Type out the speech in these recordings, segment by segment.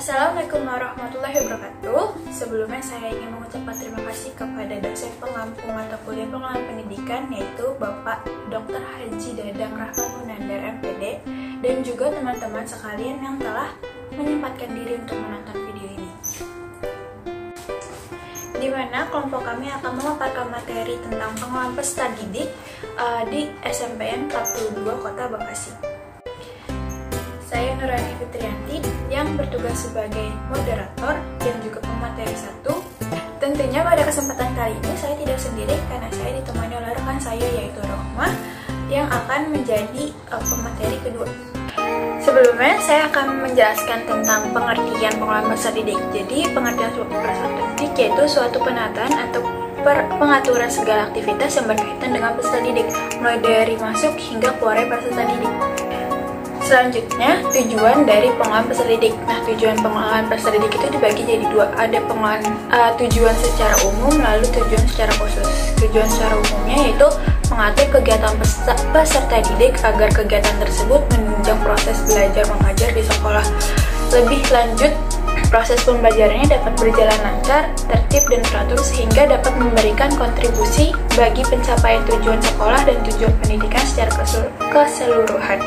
Assalamualaikum warahmatullahi wabarakatuh. Sebelumnya saya ingin mengucapkan terima kasih kepada dosen pengampu mata kuliah pengelolaan pendidikan, yaitu Bapak Dr. Haji Dadang Rahman Munandar MPD, dan juga teman-teman sekalian yang telah menyempatkan diri untuk menonton video ini, di mana kelompok kami akan memaparkan materi tentang pengelolaan peserta didik di SMPN 42 Kota Bekasi. Saya Nurani Fitrianti yang bertugas sebagai moderator dan juga pemateri 1. Tentunya pada kesempatan kali ini saya tidak sendiri karena saya ditemani oleh rekan saya yaitu Rohmah yang akan menjadi pemateri kedua. Sebelumnya saya akan menjelaskan tentang pengertian pengelolaan peserta didik. Jadi pengertian peserta didik yaitu suatu penataan atau pengaturan segala aktivitas yang berkaitan dengan peserta didik, mulai dari masuk hingga keluarnya peserta didik. Selanjutnya, tujuan dari pengelolaan peserta didik. Nah, tujuan pengelolaan peserta didik itu dibagi jadi dua. Ada pengelolaan tujuan secara umum, lalu tujuan secara khusus. Tujuan secara umumnya yaitu mengatur kegiatan peserta didik agar kegiatan tersebut menunjang proses belajar mengajar di sekolah. Lebih lanjut, proses pembelajarannya dapat berjalan lancar, tertib, dan teratur sehingga dapat memberikan kontribusi bagi pencapaian tujuan sekolah dan tujuan pendidikan secara keseluruhan.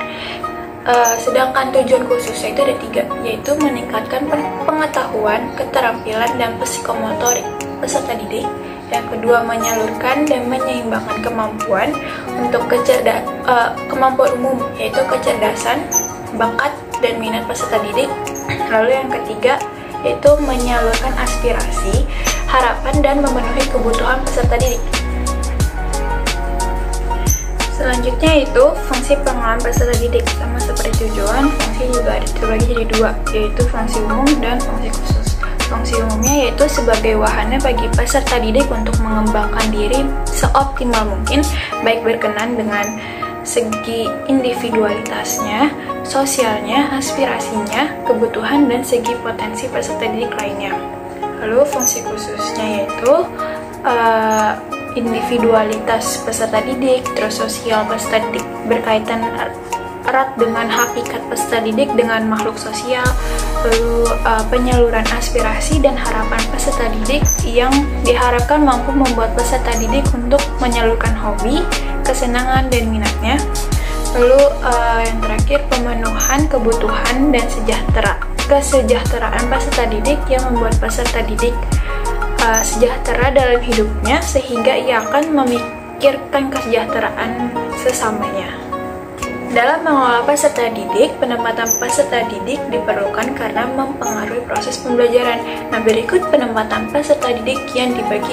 Sedangkan tujuan khususnya itu ada 3, yaitu meningkatkan pengetahuan, keterampilan, dan psikomotorik peserta didik. Yang kedua, menyalurkan dan menyeimbangkan kemampuan untuk kemampuan umum, yaitu kecerdasan, bakat, dan minat peserta didik. Lalu yang ketiga, yaitu menyalurkan aspirasi, harapan, dan memenuhi kebutuhan peserta didik. Selanjutnya itu fungsi pengelolaan peserta didik. Sama seperti tujuan, fungsi juga ada terbagi jadi 2, yaitu fungsi umum dan fungsi khusus. Fungsi umumnya yaitu sebagai wahana bagi peserta didik untuk mengembangkan diri seoptimal mungkin, baik berkenan dengan segi individualitasnya, sosialnya, aspirasinya, kebutuhan, dan segi potensi peserta didik lainnya. Lalu fungsi khususnya yaitu individualitas peserta didik, terus sosial peserta didik berkaitan erat dengan hakikat peserta didik dengan makhluk sosial, lalu penyaluran aspirasi dan harapan peserta didik yang diharapkan mampu membuat peserta didik untuk menyalurkan hobi, kesenangan, dan minatnya. Lalu yang terakhir, pemenuhan kebutuhan dan kesejahteraan peserta didik yang membuat peserta didik sejahtera dalam hidupnya sehingga ia akan memikirkan kesejahteraan sesamanya. Dalam mengelola peserta didik, penempatan peserta didik diperlukan karena mempengaruhi proses pembelajaran. Nah, berikut penempatan peserta didik yang dibagi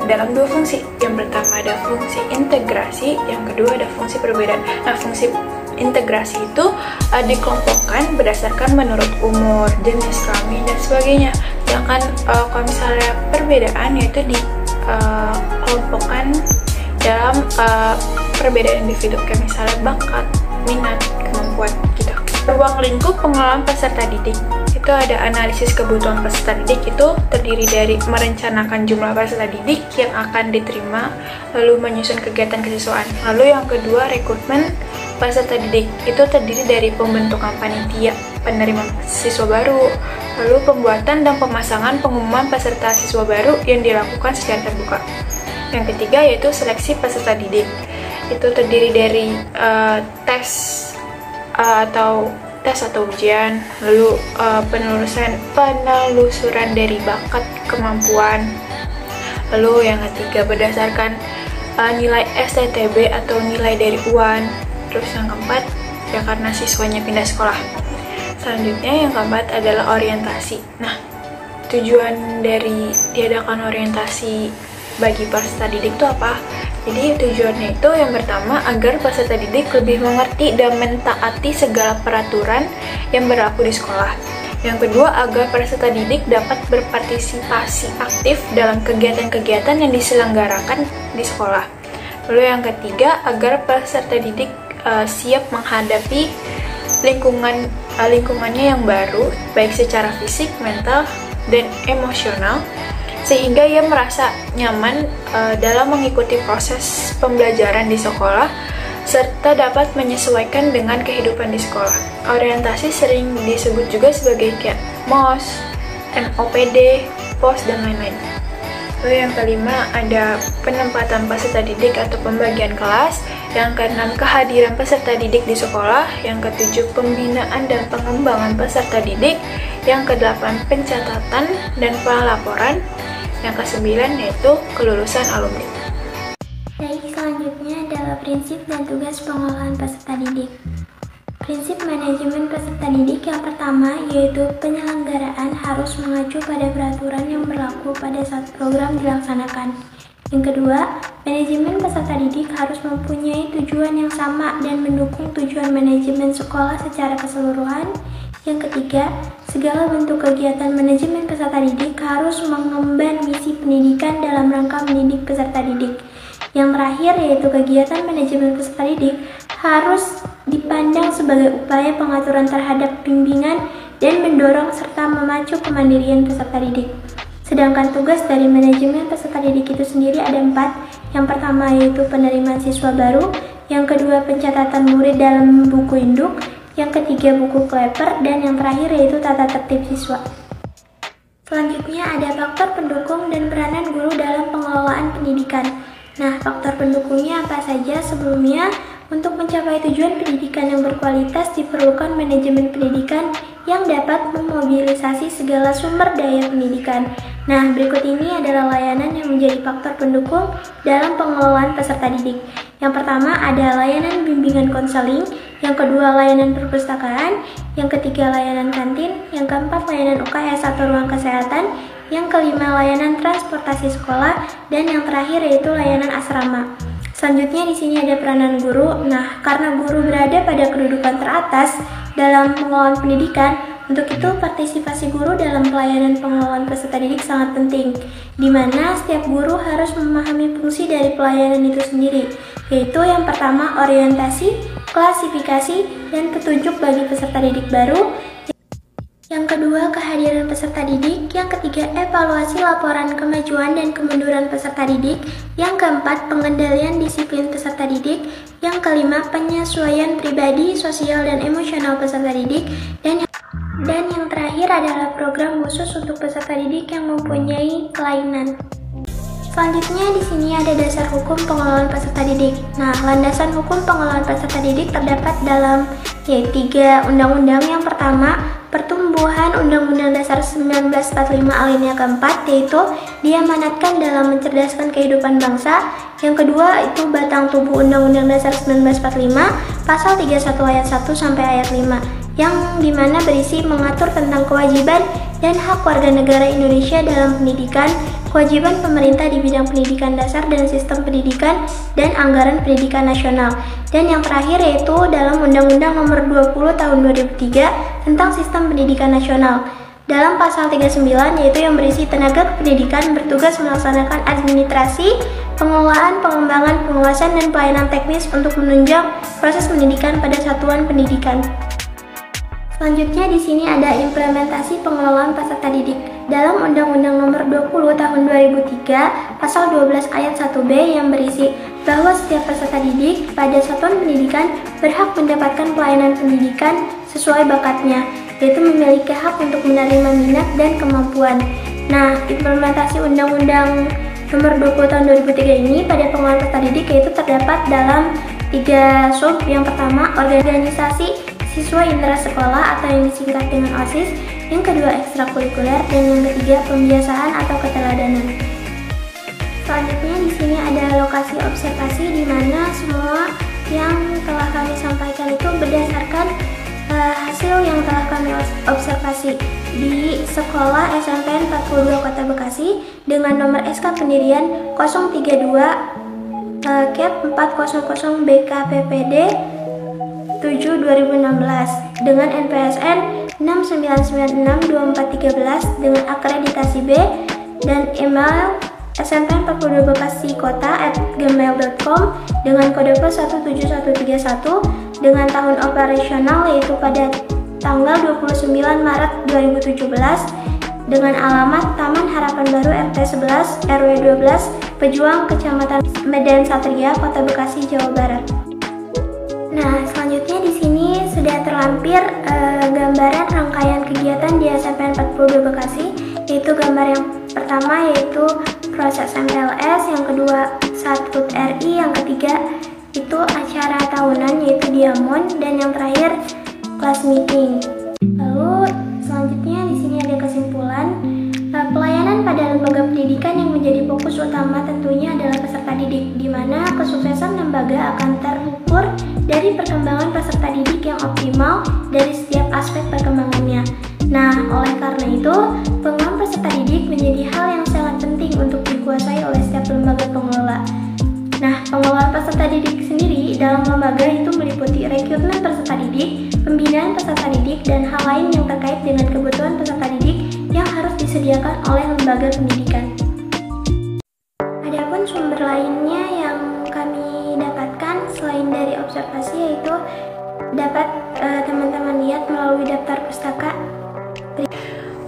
dalam 2 fungsi. Yang pertama ada fungsi integrasi, yang kedua ada fungsi perbedaan. Nah, fungsi integrasi itu dikelompokkan berdasarkan menurut umur, jenis kelamin, dan sebagainya. Sedangkan kalau misalnya perbedaan yaitu dikelompokkan dalam perbedaan individu, kayak misalnya bakat, minat, kemampuan gitu. Ruang lingkup pengelolaan peserta didik itu ada analisis kebutuhan peserta didik, itu terdiri dari merencanakan jumlah peserta didik yang akan diterima, lalu menyusun kegiatan kesiswaan. Lalu yang kedua, rekrutmen peserta didik itu terdiri dari pembentukan panitia penerima siswa baru, lalu pembuatan dan pemasangan pengumuman peserta siswa baru yang dilakukan secara terbuka. Yang ketiga yaitu seleksi peserta didik, itu terdiri dari tes atau ujian, lalu penelusuran dari bakat, kemampuan. Lalu yang ketiga berdasarkan nilai STTB atau nilai dari UAN. Terus yang keempat ya karena siswanya pindah sekolah. Selanjutnya yang keempat adalah orientasi. Nah, tujuan dari diadakan orientasi bagi peserta didik itu apa? Jadi tujuannya itu yang pertama agar peserta didik lebih mengerti dan mentaati segala peraturan yang berlaku di sekolah. Yang kedua, agar peserta didik dapat berpartisipasi aktif dalam kegiatan-kegiatan yang diselenggarakan di sekolah. Lalu yang ketiga, agar peserta didik siap menghadapi lingkungannya yang baru, baik secara fisik, mental, dan emosional, sehingga ia merasa nyaman dalam mengikuti proses pembelajaran di sekolah. serta dapat menyesuaikan dengan kehidupan di sekolah. Orientasi sering disebut juga sebagai kayak MOS, MOPD, POS, dan lain-lain. Lalu yang kelima ada penempatan peserta didik atau pembagian kelas. Yang keenam, kehadiran peserta didik di sekolah. Yang ketujuh, pembinaan dan pengembangan peserta didik. Yang kedelapan, pencatatan dan pelaporan. Yang kesembilan yaitu kelulusan alumni. Baik, selanjutnya adalah prinsip dan tugas pengelolaan peserta didik. Prinsip manajemen peserta didik yang pertama yaitu penyelenggaraan harus mengacu pada peraturan yang berlaku pada saat program dilaksanakan. Yang kedua, manajemen peserta didik harus mempunyai tujuan yang sama dan mendukung tujuan manajemen sekolah secara keseluruhan. Yang ketiga, segala bentuk kegiatan manajemen peserta didik harus mengemban misi pendidikan dalam rangka mendidik peserta didik. Yang terakhir yaitu kegiatan manajemen peserta didik harus dipandang sebagai upaya pengaturan terhadap bimbingan dan mendorong serta memacu kemandirian peserta didik. Sedangkan tugas dari manajemen peserta didik itu sendiri ada 4. Yang pertama yaitu penerimaan siswa baru, yang kedua pencatatan murid dalam buku induk, yang ketiga buku kleper, dan yang terakhir yaitu tata tertib siswa. Selanjutnya ada faktor pendukung dan peranan guru dalam pengelolaan pendidikan. Nah, faktor pendukungnya apa saja? Sebelumnya, untuk mencapai tujuan pendidikan yang berkualitas diperlukan manajemen pendidikan yang dapat memobilisasi segala sumber daya pendidikan. Nah, berikut ini adalah layanan yang menjadi faktor pendukung dalam pengelolaan peserta didik. Yang pertama ada layanan bimbingan konseling, yang kedua layanan perpustakaan, yang ketiga layanan kantin, yang keempat layanan UKS atau ruang kesehatan, yang kelima layanan transportasi sekolah, dan yang terakhir yaitu layanan asrama. Selanjutnya di sini ada peranan guru. Nah, karena guru berada pada kedudukan teratas dalam pengelolaan pendidikan, untuk itu partisipasi guru dalam pelayanan pengelolaan peserta didik sangat penting, di mana setiap guru harus memahami fungsi dari pelayanan itu sendiri, yaitu yang pertama orientasi, klasifikasi, dan petunjuk bagi peserta didik baru. Yang kedua, kehadiran peserta didik. Yang ketiga, evaluasi laporan kemajuan dan kemunduran peserta didik. Yang keempat, pengendalian disiplin peserta didik. Yang kelima, penyesuaian pribadi, sosial, dan emosional peserta didik. Dan yang terakhir adalah program khusus untuk peserta didik yang mempunyai kelainan. Selanjutnya di sini ada dasar hukum pengelolaan peserta didik. Nah, landasan hukum pengelolaan peserta didik terdapat dalam 3 undang-undang. Yang pertama, Pertumbuhan Undang-Undang Dasar 1945 alinea keempat, yaitu diamanatkan dalam mencerdaskan kehidupan bangsa. Yang kedua itu batang tubuh Undang-Undang Dasar 1945, pasal 31 ayat 1 sampai ayat 5, yang dimana berisi mengatur tentang kewajiban dan hak warga negara Indonesia dalam pendidikan, kewajiban pemerintah di bidang pendidikan dasar dan sistem pendidikan, dan anggaran pendidikan nasional. Dan yang terakhir yaitu dalam Undang-Undang Nomor 20 Tahun 2003 tentang Sistem Pendidikan Nasional. Dalam pasal 39 yaitu yang berisi tenaga kependidikan bertugas melaksanakan administrasi, pengelolaan, pengembangan, pengawasan, dan pelayanan teknis untuk menunjang proses pendidikan pada satuan pendidikan. Selanjutnya di sini ada implementasi pengelolaan peserta didik. Dalam Undang-Undang Nomor 20 Tahun 2003, Pasal 12 Ayat 1B yang berisi bahwa setiap peserta didik pada satuan pendidikan berhak mendapatkan pelayanan pendidikan sesuai bakatnya, yaitu memiliki hak untuk menerima minat dan kemampuan. Nah, implementasi Undang-Undang Nomor 20 Tahun 2003 ini pada pengelolaan peserta didik yaitu terdapat dalam 3 sub. Yang pertama, organisasi siswa intra sekolah atau yang disingkat dengan OSIS, yang kedua ekstrakurikuler, dan yang ketiga pembiasaan atau keteladanan. Selanjutnya di sini ada lokasi observasi di mana semua yang telah kami sampaikan itu berdasarkan hasil yang telah kami observasi di Sekolah SMPN 42 Kota Bekasi dengan nomor SK pendirian 032 Cap 400 BKPPD 7/2016 dengan NPSN 69962413 dengan akreditasi B dan email smp42bekasi-kota@gmail.com dengan kode pos 17131 dengan tahun operasional yaitu pada tanggal 29 Maret 2017 dengan alamat Taman Harapan Baru RT 11 RW 12 Pejuang Kecamatan Medan Satria Kota Bekasi Jawa Barat. Nah, selanjutnya di sini sudah terlampir gambaran rangkaian kegiatan di SMPN 42 Bekasi, yaitu gambar yang pertama yaitu proses MLS, yang kedua saat HUT RI, yang ketiga itu acara tahunan yaitu Diamond, dan yang terakhir class meeting. Lalu selanjutnya di sini ada kesimpulan. Pelayanan pada lembaga pendidikan yang menjadi fokus utama tentunya adalah peserta didik, di mana kesuksesan lembaga akan terukur dari perkembangan peserta didik yang optimal dari setiap aspek perkembangannya. Nah, oleh karena itu, pengelolaan peserta didik menjadi hal yang sangat penting untuk dikuasai oleh setiap lembaga pengelola. Nah, pengelolaan peserta didik sendiri dalam lembaga itu meliputi rekrutmen peserta didik, pembinaan peserta didik, dan hal lain yang terkait dengan kebutuhan peserta didik yang harus disediakan oleh lembaga pendidikan. Adapun sumber lainnya yang kami dapatkan selain dari observasi yaitu dapat teman-teman lihat melalui daftar pustaka.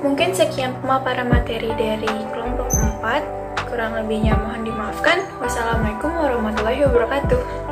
Mungkin sekian pemaparan materi dari kelompok 4. Kurang lebihnya mohon dimaafkan. Wassalamualaikum warahmatullahi wabarakatuh.